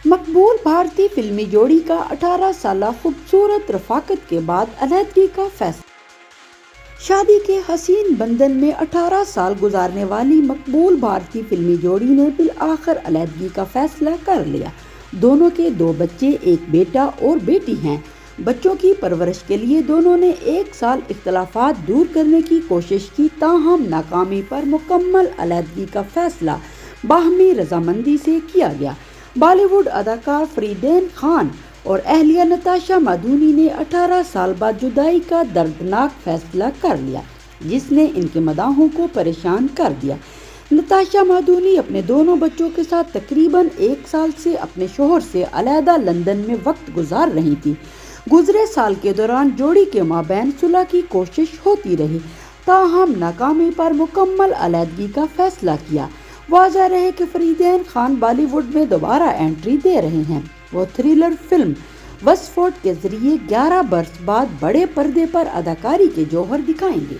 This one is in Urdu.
مقبول بھارتی فلمی جوڑی کا 18 سالہ خوبصورت رفاقت کے بعد علیحدگی کا فیصلہ۔ شادی کے حسین بندھن میں 18 سال گزارنے والی مقبول بھارتی فلمی جوڑی نے بالآخر علیحدگی کا فیصلہ کر لیا۔ دونوں کے 2 بچے، ایک بیٹا اور بیٹی ہیں۔ بچوں کی پرورش کے لیے دونوں نے 1 سال اختلافات دور کرنے کی کوشش کی، تاہم ناکامی پر مکمل علیحدگی کا فیصلہ باہمی رضامندی سے کیا گیا۔ بالی ووڈ اداکار فریدین خان اور اہلیہ نتاشا مادھونی نے 18 سال بعد جدائی کا دردناک فیصلہ کر لیا، جس نے ان کے مداحوں کو پریشان کر دیا۔ نتاشا مادھونی اپنے دونوں بچوں کے ساتھ تقریباً 1 سال سے اپنے شوہر سے علیحدہ لندن میں وقت گزار رہی تھیں۔ گزرے سال کے دوران جوڑی کے مابین صلح کی کوشش ہوتی رہی، تاہم ناکامی پر مکمل علیحدگی کا فیصلہ کیا۔ واضح رہے کہ فریدین خان بالی ووڈ میں دوبارہ انٹری دے رہے ہیں۔ وہ تھرلر فلم وسفورٹ کے ذریعے 11 برس بعد بڑے پردے پر اداکاری کے جوہر دکھائیں گے۔